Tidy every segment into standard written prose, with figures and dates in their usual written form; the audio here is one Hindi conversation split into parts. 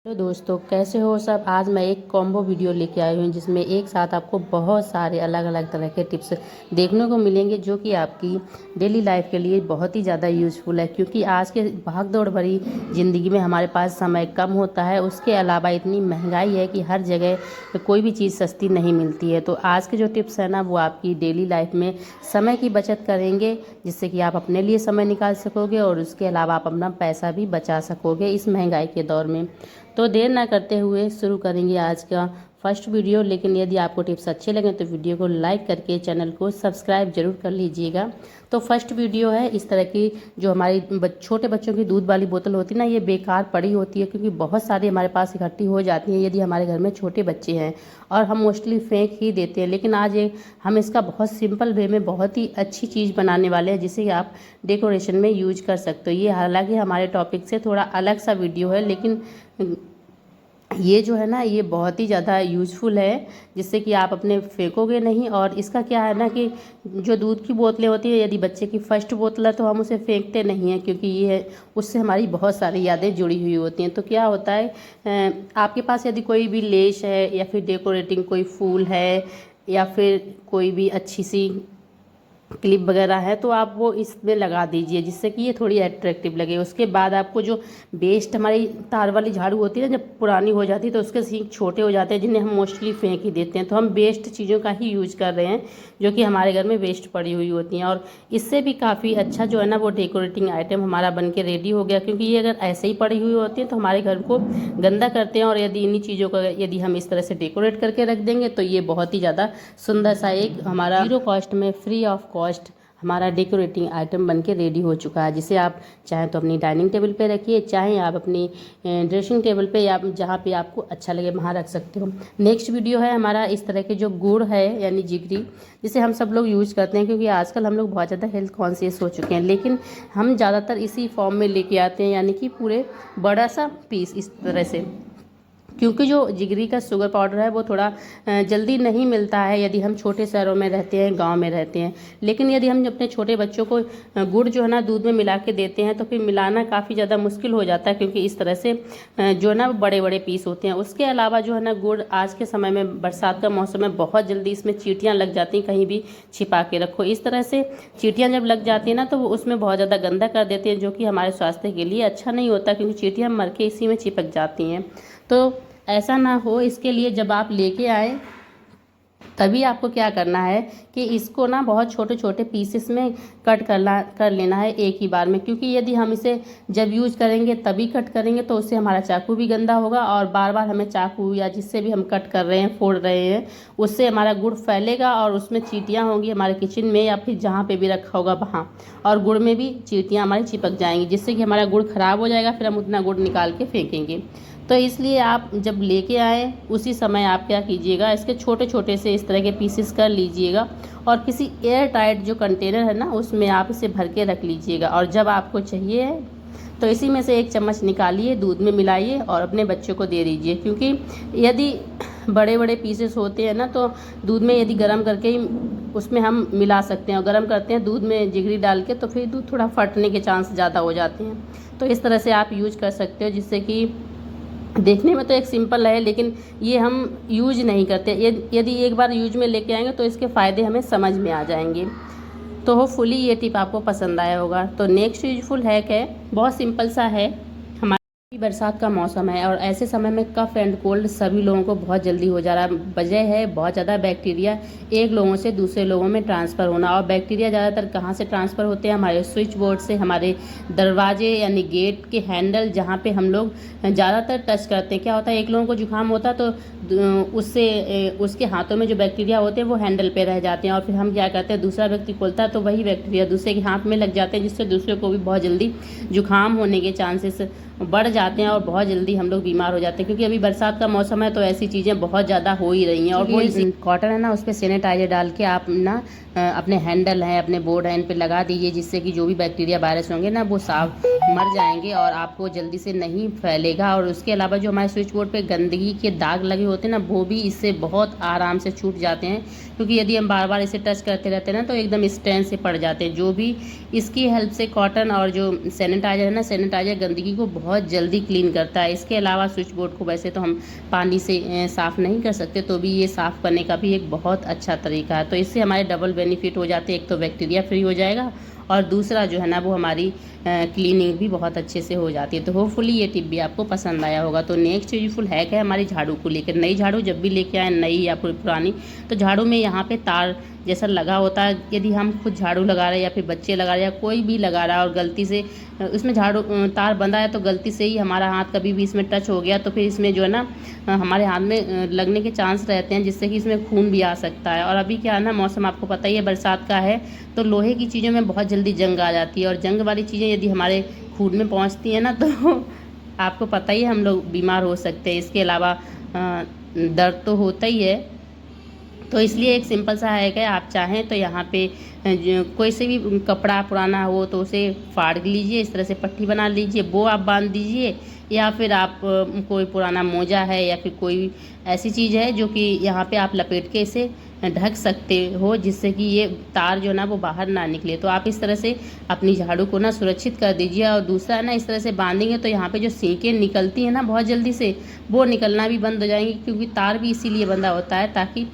हेलो दोस्तों, कैसे हो सब। आज मैं एक कॉम्बो वीडियो लेके आई हूँ जिसमें एक साथ आपको बहुत सारे अलग अलग तरह के टिप्स देखने को मिलेंगे जो कि आपकी डेली लाइफ के लिए बहुत ही ज़्यादा यूज़फुल है। क्योंकि आज के भाग दौड़ भरी ज़िंदगी में हमारे पास समय कम होता है, उसके अलावा इतनी महंगाई है कि हर जगह कोई भी चीज़ सस्ती नहीं मिलती है। तो आज के जो टिप्स हैं ना, वो आपकी डेली लाइफ में समय की बचत करेंगे, जिससे कि आप अपने लिए समय निकाल सकोगे और उसके अलावा आप अपना पैसा भी बचा सकोगे इस महंगाई के दौर में। तो देर ना करते हुए शुरू करेंगे आज का फर्स्ट वीडियो। लेकिन यदि आपको टिप्स अच्छे लगें तो वीडियो को लाइक करके चैनल को सब्सक्राइब जरूर कर लीजिएगा। तो फर्स्ट वीडियो है इस तरह की, जो हमारी छोटे बच्चों की दूध वाली बोतल होती है ना, ये बेकार पड़ी होती है क्योंकि बहुत सारी हमारे पास इकट्ठी हो जाती हैं यदि हमारे घर में छोटे बच्चे हैं, और हम मोस्टली फेंक ही देते हैं। लेकिन आज हम इसका बहुत सिंपल वे में बहुत ही अच्छी चीज़ बनाने वाले हैं जिसे आप डेकोरेशन में यूज कर सकते हो। ये हालांकि हमारे टॉपिक से थोड़ा अलग सा वीडियो है, लेकिन ये जो है ना, ये बहुत ही ज़्यादा यूज़फुल है, जिससे कि आप अपने फेंकोगे नहीं। और इसका क्या है ना कि जो दूध की बोतलें होती है, यदि बच्चे की फर्स्ट बोतल है तो हम उसे फेंकते नहीं हैं, क्योंकि ये उससे हमारी बहुत सारी यादें जुड़ी हुई होती हैं। तो क्या होता है, आपके पास यदि कोई भी लेस है या फिर डेकोरेटिंग कोई फूल है या फिर कोई भी अच्छी सी क्लिप वगैरह है, तो आप वो इसमें लगा दीजिए जिससे कि ये थोड़ी अट्रैक्टिव लगे। उसके बाद आपको जो वेस्ट, हमारी तार वाली झाड़ू होती है ना, जब पुरानी हो जाती है तो उसके सींग छोटे हो जाते हैं, जिन्हें हम मोस्टली फेंक ही देते हैं। तो हम वेस्ट चीज़ों का ही यूज कर रहे हैं जो कि हमारे घर में वेस्ट पड़ी हुई होती हैं, और इससे भी काफ़ी अच्छा जो है ना वो डेकोरेटिंग आइटम हमारा बन के रेडी हो गया। क्योंकि ये अगर ऐसे ही पड़ी हुई होती है तो हमारे घर को गंदा करते हैं, और यदि इन्हीं चीज़ों का यदि हम इस तरह से डेकोरेट करके रख देंगे तो ये बहुत ही ज़्यादा सुंदर सा एक हमारा जीरो कॉस्ट में, फ्री ऑफ कॉस्ट हमारा डेकोरेटिंग आइटम बन के रेडी हो चुका है, जिसे आप चाहें तो अपनी डाइनिंग टेबल पे रखिए, चाहे आप अपनी ड्रेसिंग टेबल पे या जहाँ पे आपको अच्छा लगे वहाँ रख सकते हो। नेक्स्ट वीडियो है हमारा इस तरह के जो गुड़ है यानी जिगरी, जिसे हम सब लोग यूज़ करते हैं क्योंकि आजकल हम लोग बहुत ज़्यादा हेल्थ कॉन्शियस हो चुके हैं। लेकिन हम ज़्यादातर इसी फॉर्म में लेके आते हैं, यानी कि पूरे बड़ा सा पीस इस तरह से, क्योंकि जो जिगरी का शुगर पाउडर है वो थोड़ा जल्दी नहीं मिलता है यदि हम छोटे शहरों में रहते हैं, गांव में रहते हैं। लेकिन यदि हम अपने छोटे बच्चों को गुड़ जो है ना दूध में मिला के देते हैं तो फिर मिलाना काफ़ी ज़्यादा मुश्किल हो जाता है, क्योंकि इस तरह से जो है ना बड़े बड़े पीस होते हैं। उसके अलावा जो है ना गुड़ आज के समय में, बरसात का मौसम में बहुत जल्दी इसमें चींटियाँ लग जाती हैं, कहीं भी छिपा के रखो। इस तरह से चींटियाँ जब लग जाती हैं ना तो वो उसमें बहुत ज़्यादा गंदा कर देते हैं, जो कि हमारे स्वास्थ्य के लिए अच्छा नहीं होता, क्योंकि चींटियाँ मर के इसी में चिपक जाती हैं। तो ऐसा ना हो, इसके लिए जब आप लेके आए तभी आपको क्या करना है कि इसको ना बहुत छोटे छोटे पीसेस में कट कर लेना है एक ही बार में। क्योंकि यदि हम इसे जब यूज़ करेंगे तभी कट करेंगे तो उससे हमारा चाकू भी गंदा होगा, और बार बार हमें चाकू या जिससे भी हम कट कर रहे हैं, फोड़ रहे हैं, उससे हमारा गुड़ फैलेगा और उसमें चींटियाँ होंगी हमारे किचन में या फिर जहाँ पे भी रखा होगा वहाँ, और गुड़ में भी चींटियाँ हमारी चिपक जाएंगी, जिससे कि हमारा गुड़ ख़राब हो जाएगा, फिर हम उतना गुड़ निकाल के फेंकेंगे। तो इसलिए आप जब लेके आए उसी समय आप क्या कीजिएगा, इसके छोटे छोटे से इस तरह के पीसेस कर लीजिएगा, और किसी एयर टाइट जो कंटेनर है ना उसमें आप इसे भर के रख लीजिएगा। और जब आपको चाहिए तो इसी में से एक चम्मच निकालिए, दूध में मिलाइए और अपने बच्चों को दे दीजिए। क्योंकि यदि बड़े बड़े पीसेस होते हैं ना तो दूध में यदि गर्म करके ही उसमें हम मिला सकते हैं, और गर्म करते हैं दूध में जिगरी डाल के तो फिर दूध थोड़ा फटने के चांस ज़्यादा हो जाते हैं। तो इस तरह से आप यूज कर सकते हो, जिससे कि देखने में तो एक सिंपल है लेकिन ये हम यूज नहीं करते। यदि एक बार यूज में लेके आएंगे तो इसके फ़ायदे हमें समझ में आ जाएंगे। तो होपफुली ये टिप आपको पसंद आया होगा। तो नेक्स्ट यूजफुल हैक है, बहुत सिंपल सा है। बरसात का मौसम है और ऐसे समय में कफ एंड कोल्ड सभी लोगों को बहुत जल्दी हो जा रहा है। वजह है बहुत ज़्यादा बैक्टीरिया एक लोगों से दूसरे लोगों में ट्रांसफ़र होना। और बैक्टीरिया ज़्यादातर कहाँ से ट्रांसफ़र होते हैं, हमारे स्विच बोर्ड से, हमारे दरवाजे यानी गेट के हैंडल जहाँ पे हम लोग ज़्यादातर टच करते हैं। क्या होता है, एक लोगों को जुकाम होता है तो उसके हाथों में जो बैक्टीरिया होते हैं वो हैंडल पे रह जाते हैं, और फिर हम क्या करते हैं, दूसरा व्यक्ति खोलता है तो वही बैक्टीरिया दूसरे के हाथ में लग जाते हैं, जिससे दूसरे को भी बहुत जल्दी जुकाम होने के चांसेस बढ़ जाते हैं और बहुत जल्दी हम लोग बीमार हो जाते हैं। क्योंकि अभी बरसात का मौसम है तो ऐसी चीज़ें बहुत ज़्यादा हो ही रही हैं। और वो कॉटन है ना, उस पर सैनिटाइजर डाल के आप ना अपने हैंडल हैं, अपने बोर्ड हैं, इन पर लगा दीजिए, जिससे कि जो भी बैक्टीरिया वायरस होंगे ना वो साफ मर जाएंगे और आपको जल्दी से नहीं फैलेगा। और उसके अलावा जो हमारे स्विच बोर्ड पे गंदगी के दाग लगे होते हैं ना, वो भी इससे बहुत आराम से छूट जाते हैं। क्योंकि यदि हम बार बार इसे टच करते रहते हैं ना तो एकदम स्ट्रेन से पड़ जाते हैं। जो भी इसकी हेल्प से कॉटन और जो सैनिटाइजर है ना, सैनिटाइजर गंदगी को बहुत बहुत जल्दी क्लीन करता है। इसके अलावा स्विच बोर्ड को वैसे तो हम पानी से साफ़ नहीं कर सकते, तो भी ये साफ़ करने का भी एक बहुत अच्छा तरीका है। तो इससे हमारे डबल बेनिफिट हो जाते हैं, एक तो बैक्टीरिया फ्री हो जाएगा और दूसरा जो है ना वो हमारी क्लीनिंग भी बहुत अच्छे से हो जाती है। तो होपफुली ये टिप भी आपको पसंद आया होगा। तो नेक्स्ट यूजफुल हैक है हमारी झाड़ू को लेकर। नई झाड़ू जब भी लेके आए, नई या फिर पुरानी, तो झाड़ू में यहाँ पे तार जैसा लगा होता है। यदि हम खुद झाड़ू लगा रहे हैं या फिर बच्चे लगा रहे हैं या कोई भी लगा रहा है और गलती से उसमें झाड़ू तार बंधा है, तो गलती से ही हमारा हाथ कभी भी इसमें टच हो गया तो फिर इसमें जो है ना हमारे हाथ में लगने के चांस रहते हैं, जिससे कि इसमें खून भी आ सकता है। और अभी क्या है ना, मौसम आपको पता ही है, बरसात का है, तो लोहे की चीज़ों में बहुत जल्दी जंग आ जाती है और जंग वाली चीज़ें यदि हमारे खून में पहुंचती हैं ना, तो आपको पता ही है हम लोग बीमार हो सकते हैं। इसके अलावा दर्द तो होता ही है। तो इसलिए एक सिंपल सा हैक है, आप चाहें तो यहाँ पे कोई से भी कपड़ा पुराना हो तो उसे फाड़ लीजिए, इस तरह से पट्टी बना लीजिए, वो आप बांध दीजिए। या फिर आप कोई पुराना मोजा है या फिर कोई ऐसी चीज़ है जो कि यहाँ पे आप लपेट के इसे ढक सकते हो, जिससे कि ये तार जो ना वो बाहर ना निकले। तो आप इस तरह से अपनी झाड़ू को ना सुरक्षित कर दीजिए। और दूसरा है ना, इस तरह से बांधेंगे तो यहाँ पे जो सीकें निकलती हैं ना बहुत जल्दी से, वो निकलना भी बंद हो जाएंगी, क्योंकि तार भी इसीलिए बंधा होता है ताकि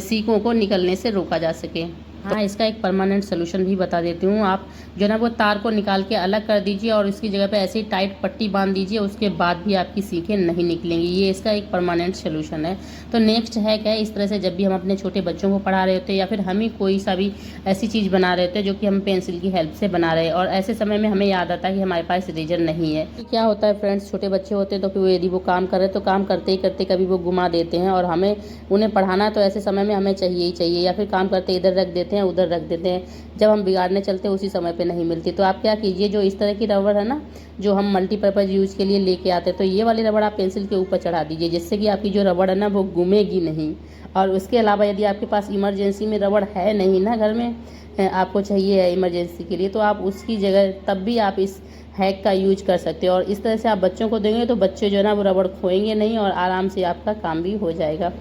सीकों को निकलने से रोका जा सके। हाँ, इसका एक परमानेंट सोल्यूशन भी बता देती हूँ। आप जो ना वो तार को निकाल के अलग कर दीजिए और इसकी जगह पे ऐसे ही टाइट पट्टी बांध दीजिए, उसके बाद भी आपकी सीखें नहीं निकलेंगी। ये इसका एक परमानेंट सोल्यूशन है। तो नेक्स्ट है क्या, इस तरह से जब भी हम अपने छोटे बच्चों को पढ़ा रहे होते हैं या फिर हम ही कोई सा भी ऐसी चीज़ बना रहे होते हैं जो कि हम पेंसिल की हेल्प से बना रहे हैं, और ऐसे समय में हमें याद आता है कि हमारे पास इरेजर नहीं है। तो क्या होता है फ्रेंड्स, छोटे बच्चे होते हैं तो फिर यदि वो काम कर रहे हैं तो काम करते ही करते कभी वो घुमा देते हैं, और हमें उन्हें पढ़ाना तो ऐसे समय में हमें चाहिए ही चाहिए, या फिर काम करते इधर रख देते हैं उधर रख देते हैं, जब हम बिगाड़ने चलते हैं उसी समय पे नहीं मिलती। तो आप क्या कीजिए, जो इस तरह की रबड़ है ना जो हम मल्टीपर्पज़ यूज़ के लिए लेके आते हैं, तो ये वाली रबड़ आप पेंसिल के ऊपर चढ़ा दीजिए, जिससे कि आपकी जो रबड़ है ना वो घूमेगी नहीं। और उसके अलावा यदि आपके पास इमरजेंसी में रबड़ है नहीं ना घर में, आपको चाहिए है इमरजेंसी के लिए, तो आप उसकी जगह तब भी आप इस हैक का यूज कर सकते हो। और इस तरह से आप बच्चों को देंगे तो बच्चे जो है ना वो रबड़ खोएंगे नहीं और आराम से आपका काम भी हो जाएगा।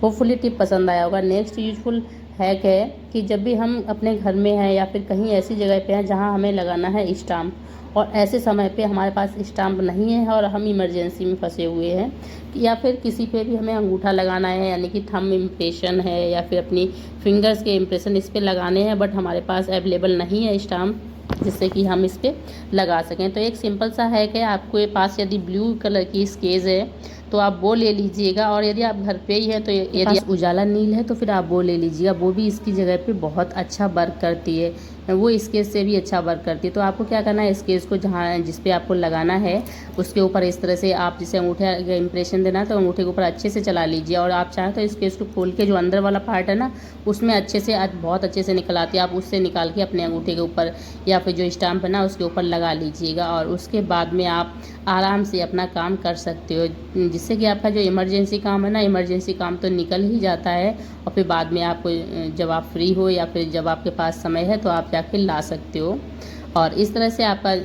होपफुली टिप पसंद आया होगा। नेक्स्ट यूजफुल हैक है कि जब भी हम अपने घर में हैं या फिर कहीं ऐसी जगह पे हैं जहां हमें लगाना है स्टाम्प, और ऐसे समय पे हमारे पास स्टाम्प नहीं है और हम इमरजेंसी में फंसे हुए हैं, या फिर किसी पे भी हमें अंगूठा लगाना है, यानी कि थंब इम्प्रेशन है या फिर अपनी फिंगर्स के इम्प्रेशन इस पे लगाने हैं, बट हमारे पास अवेलेबल नहीं है स्टाम्प जिससे कि हम इस पर लगा सकें। तो एक सिंपल सा हैक है, आपके पास यदि ब्लू कलर की स्केच है तो आप वो ले लीजिएगा, और यदि आप घर पे ही हैं तो यदि उजाला नील है तो फिर आप वो ले लीजिएगा, वो भी इसकी जगह पे बहुत अच्छा वर्क करती है, वो स्केच से भी अच्छा वर्क करती है। तो आपको क्या करना है, स्केच को जहाँ जिस पे आपको लगाना है उसके ऊपर इस तरह से आप जैसे अंगूठे का इम्प्रेशन देना है तो अंगूठे के ऊपर अच्छे से चला लीजिए, और आप चाहें तो स्केच को खोल के जो अंदर वाला पार्ट है ना उसमें अच्छे से बहुत अच्छे से निकल आती है, आप उससे निकाल के अपने अंगूठे के ऊपर या फिर जो स्टाम्प है ना उसके ऊपर लगा लीजिएगा, और उसके बाद में आप आराम से अपना काम कर सकते हो, जिससे कि आपका जो इमरजेंसी काम है ना, इमरजेंसी काम तो निकल ही जाता है, और फिर बाद में आपको जब आप फ्री हो या फिर जब आपके पास समय है तो आप जाके ला सकते हो, और इस तरह से आपका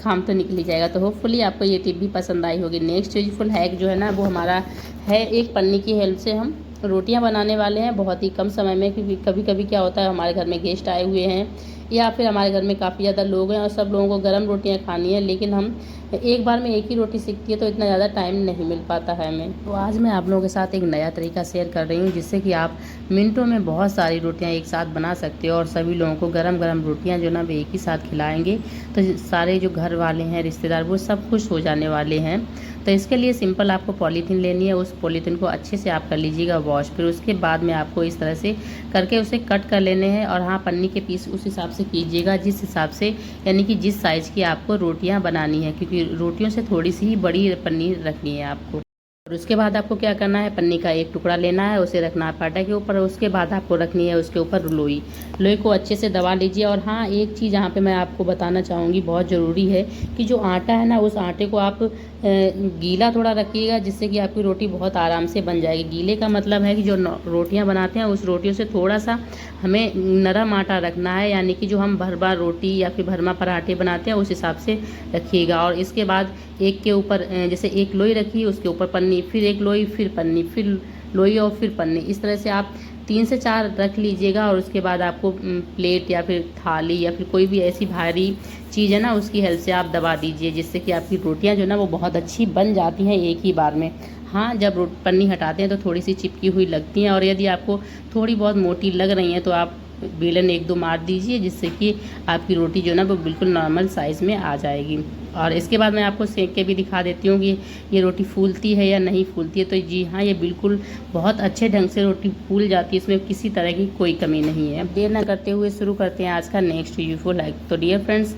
काम तो निकल ही जाएगा। तो होपफुली आपको ये टिप भी पसंद आई होगी। नेक्स्ट यूजफुल हैक जो है ना वो हमारा है, एक पन्नी की हेल्प से हम रोटियां बनाने वाले हैं बहुत ही कम समय में, क्योंकि कभी कभी क्या होता है हमारे घर में गेस्ट आए हुए हैं या फिर हमारे घर में काफ़ी ज़्यादा लोग हैं और सब लोगों को गर्म रोटियां खानी है, लेकिन हम एक बार में एक ही रोटी सीखती है तो इतना ज़्यादा टाइम नहीं मिल पाता है हमें। तो आज मैं आप लोगों के साथ एक नया तरीका शेयर कर रही हूँ, जिससे कि आप मिनटों में बहुत सारी रोटियां एक साथ बना सकते हो, और सभी लोगों को गरम गरम रोटियां जो ना वे एक ही साथ खिलाएंगे तो सारे जो घर वाले हैं, रिश्तेदार, वो सब खुश हो जाने वाले हैं। तो इसके लिए सिंपल आपको पॉलीथीन लेनी है, उस पॉलीथीन को अच्छे से आप कर लीजिएगा वॉश, फिर उसके बाद में आपको इस तरह से करके उसे कट कर लेने हैं, और हाँ, पन्नी के पीस उस हिसाब से कीजिएगा जिस हिसाब से, यानी कि जिस साइज़ की आपको रोटियां बनानी है, क्योंकि रोटियों से थोड़ी सी ही बड़ी पन्नी रखनी है आपको। और उसके बाद आपको क्या करना है, पन्नी का एक टुकड़ा लेना है, उसे रखना है पाटा के ऊपर, और उसके बाद आपको रखनी है उसके ऊपर लोई। लोई को अच्छे से दबा लीजिए। और हाँ, एक चीज़ यहाँ पे मैं आपको बताना चाहूँगी, बहुत ज़रूरी है कि जो आटा है ना उस आटे को आप गीला थोड़ा रखिएगा, जिससे कि आपकी रोटी बहुत आराम से बन जाएगी। गीले का मतलब है कि जो रोटियाँ बनाते हैं उस रोटियों से थोड़ा सा हमें नरम आटा रखना है, यानी कि जो हम भरवा रोटी या फिर भरमा पराठे बनाते हैं उस हिसाब से रखिएगा। और इसके बाद एक के ऊपर जैसे एक लोई रखी, उसके ऊपर पन्नी, फिर एक लोई, फिर पन्नी, फिर लोई और फिर पन्नी, इस तरह से आप 3 से 4 रख लीजिएगा और उसके बाद आपको प्लेट या फिर थाली या फिर कोई भी ऐसी भारी चीज़ है ना, उसकी हेल्प से आप दबा दीजिए, जिससे कि आपकी रोटियां जो ना वो बहुत अच्छी बन जाती हैं एक ही बार में। हाँ, जब पन्नी हटाते हैं तो थोड़ी सी चिपकी हुई लगती हैं, और यदि आपको थोड़ी बहुत मोटी लग रही हैं तो आप बेलन 1-2 मार दीजिए, जिससे कि आपकी रोटी जो ना वो बिल्कुल नॉर्मल साइज़ में आ जाएगी। और इसके बाद मैं आपको सेक के भी दिखा देती हूँ कि ये रोटी फूलती है या नहीं फूलती है। तो जी हाँ, ये बिल्कुल बहुत अच्छे ढंग से रोटी फूल जाती है, इसमें किसी तरह की कोई कमी नहीं है। देर ना करते हुए शुरू करते हैं आज का नेक्स्ट यूज़फुल हैक। तो डियर फ्रेंड्स,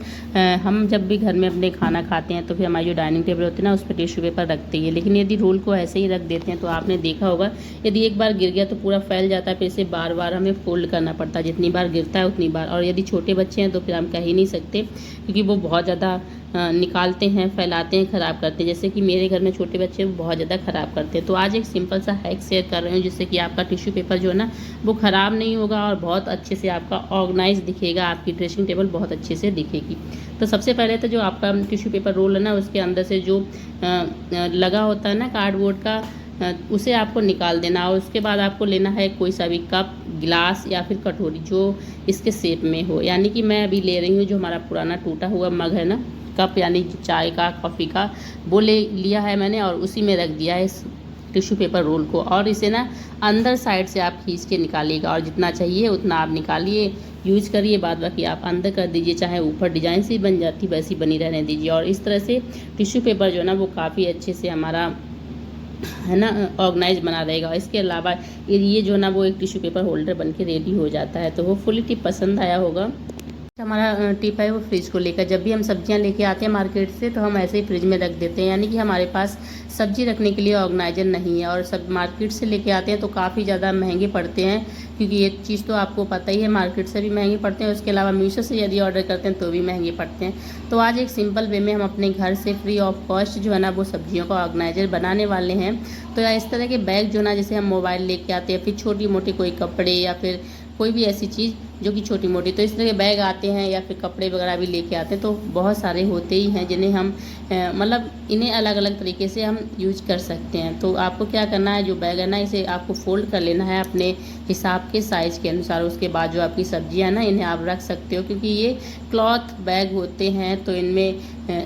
हम जब भी घर में अपने खाना खाते हैं तो फिर हमारी जो डाइनिंग टेबल होती है ना, उस पर टिश्यू पेपर रखते हैं, लेकिन यदि रोल को ऐसे ही रख देते हैं तो आपने देखा होगा यदि एक बार गिर गया तो पूरा फैल जाता है, फिर इसे बार बार हमें फोल्ड करना पड़ता है, जितनी बार गिरता है उतनी बार। और यदि छोटे बच्चे हैं तो फिर हम कह ही नहीं सकते, क्योंकि वो बहुत ज़्यादा निकालते हैं, फैलाते हैं, ख़राब करते हैं। जैसे कि मेरे घर में छोटे बच्चे बहुत ज़्यादा ख़राब करते हैं। तो आज एक सिंपल सा हैक शेयर कर रही हूँ, जिससे कि आपका टिश्यू पेपर जो है ना वो ख़राब नहीं होगा और बहुत अच्छे से आपका ऑर्गेनाइज दिखेगा, आपकी ड्रेसिंग टेबल बहुत अच्छे से दिखेगी। तो सबसे पहले तो जो आपका टिश्यू पेपर रोल है ना, उसके अंदर से जो लगा होता है ना कार्डबोर्ड का, उसे आपको निकाल देना। और उसके बाद आपको लेना है कोई सा भी कप, गिलास या फिर कटोरी जो इसके शेप में हो। यानी कि मैं अभी ले रही हूँ जो हमारा पुराना टूटा हुआ मग है ना, कप यानी चाय का, कॉफ़ी का, वो ले लिया है मैंने और उसी में रख दिया है इस टिश्यू पेपर रोल को। और इसे ना अंदर साइड से आप खींच के निकालिएगा, और जितना चाहिए उतना आप निकालिए, यूज करिए, बाद बाकी आप अंदर कर दीजिए, चाहे ऊपर डिजाइन से बन जाती वैसी बनी रहने दीजिए। और इस तरह से टिश्यू पेपर जो है ना वो काफ़ी अच्छे से हमारा है ना ऑर्गेनाइज बना रहेगा। इसके अलावा ये जो ना वो एक टिश्यू पेपर होल्डर बन के रेडी हो जाता है। तो होपफुली टिप पसंद आया होगा। हमारा टिप है वो फ्रिज को लेकर। जब भी हम सब्जियां लेके आते हैं मार्केट से तो हम ऐसे ही फ्रिज में रख देते हैं, यानी कि हमारे पास सब्जी रखने के लिए ऑर्गेनाइजर नहीं है। और सब मार्केट से लेके आते हैं तो काफ़ी ज़्यादा महंगे पड़ते हैं, क्योंकि ये चीज़ तो आपको पता ही है, मार्केट से भी महंगे पड़ते हैं। उसके अलावा मीशो से यदि ऑर्डर करते हैं तो भी महंगे पड़ते हैं। तो आज एक सिंपल वे में हम अपने घर से फ्री ऑफ कॉस्ट जो है ना वो सब्जियों का ऑर्गेनाइजर बनाने वाले हैं। तो इस तरह के बैग जो ना, जैसे हम मोबाइल लेके आते हैं, फिर छोटी मोटी कोई कपड़े या फिर कोई भी ऐसी चीज़ जो कि छोटी मोटी, तो इस तरह के बैग आते हैं या फिर कपड़े वगैरह भी लेके आते हैं। तो बहुत सारे होते ही हैं जिन्हें हम मतलब इन्हें अलग अलग तरीके से हम यूज कर सकते हैं। तो आपको क्या करना है, जो बैग है ना इसे आपको फोल्ड कर लेना है अपने हिसाब के साइज़ के अनुसार। उसके बाद जो आपकी सब्जियां ना इन्हें आप रख सकते हो, क्योंकि ये क्लॉथ बैग होते हैं तो इनमें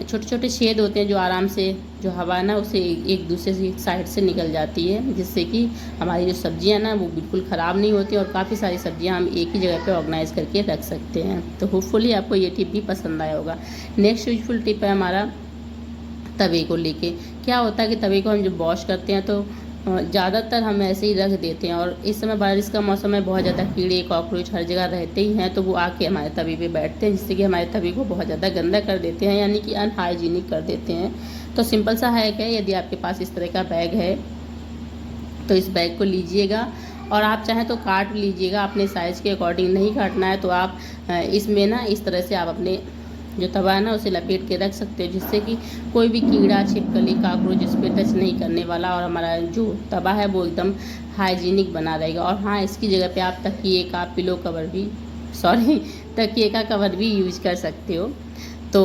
छोटे छोटे छेद होते हैं जो आराम से जो हवा ना उसे एक दूसरे साइड से निकल जाती है, जिससे कि हमारी जो सब्जियां ना वो बिल्कुल ख़राब नहीं होती और काफ़ी सारी सब्जियां हम एक ही जगह पे ऑर्गेनाइज करके रख सकते हैं। तो होपफुली आपको ये टिप भी पसंद आया होगा। नेक्स्ट यूजफुल टिप है हमारा तवे को लेके। क्या होता है कि तवे को हम जब वॉश करते हैं तो ज़्यादातर हम ऐसे ही रख देते हैं, और इस समय बारिश का मौसम है, बहुत ज़्यादा कीड़े कॉकरोच हर जगह रहते ही हैं, तो वो आके हमारे तवे पे बैठते हैं, जिससे कि हमारे तवे को बहुत ज़्यादा गंदा कर देते हैं, यानी कि अनहाइजीनिक कर देते हैं। तो सिंपल सा हैक है, यदि आपके पास इस तरह का बैग है तो इस बैग को लीजिएगा और आप चाहें तो काट लीजिएगा अपने साइज़ के अकॉर्डिंग। नहीं काटना है तो आप इसमें ना इस तरह से आप अपने जो तवा है ना उसे लपेट के रख सकते हो, जिससे कि कोई भी कीड़ा छिपकली काकरोच इस पर टच नहीं करने वाला, और हमारा जो तवा है वो एकदम हाइजीनिक बना रहेगा। और हाँ, इसकी जगह पे आप तकिए का पिलो कवर भी तकिए का कवर भी यूज कर सकते हो। तो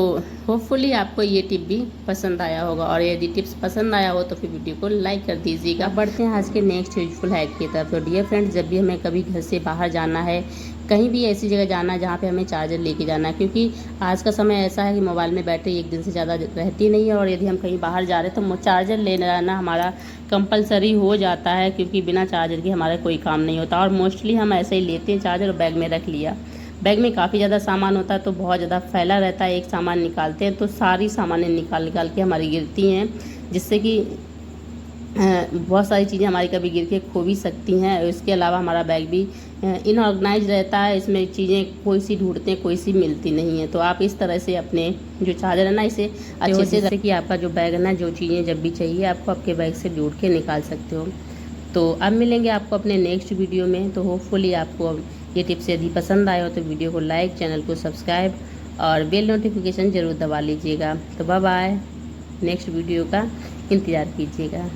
होपफुली आपको ये टिप भी पसंद आया होगा, और यदि टिप्स पसंद आया हो तो फिर वीडियो को लाइक कर दीजिएगा। बढ़ते हैं आज के नेक्स्ट यूजफुल हैक की तरफ। तो डियर फ्रेंड्स, जब भी हमें कभी घर से बाहर जाना है, कहीं भी ऐसी जगह जाना है जहाँ पे हमें चार्जर लेके जाना है, क्योंकि आज का समय ऐसा है कि मोबाइल में बैटरी एक दिन से ज़्यादा रहती नहीं है, और यदि हम कहीं बाहर जा रहे हैं तो चार्जर लेने जाना हमारा कंपलसरी हो जाता है, क्योंकि बिना चार्जर के हमारा कोई काम नहीं होता। और मोस्टली हम ऐसे ही लेते हैं चार्जर और बैग में रख लिया। बैग में काफ़ी ज़्यादा सामान होता है तो बहुत ज़्यादा फैला रहता है, एक सामान निकालते हैं तो सारी सामानें निकाल के हमारी गिरती हैं, जिससे कि बहुत सारी चीज़ें हमारी कभी गिर के खो भी सकती हैं। इसके अलावा हमारा बैग भी इनऑर्गेनाइज रहता है, इसमें चीज़ें कोई सी ढूंढते हैं कोई सी मिलती नहीं है। तो आप इस तरह से अपने जो चार्जर है ना इसे अच्छे से, जैसे कि आपका जो बैग है ना, जो चीज़ें जब भी चाहिए आपको आपके बैग से जोड़ के निकाल सकते हो। तो अब मिलेंगे आपको अपने नेक्स्ट वीडियो में। तो होपफुली आपको ये टिप्स यदि पसंद आए हो तो वीडियो को लाइक, चैनल को सब्सक्राइब और बेल नोटिफिकेशन ज़रूर दबा लीजिएगा। तो बाय बाय, नेक्स्ट वीडियो का इंतज़ार कीजिएगा।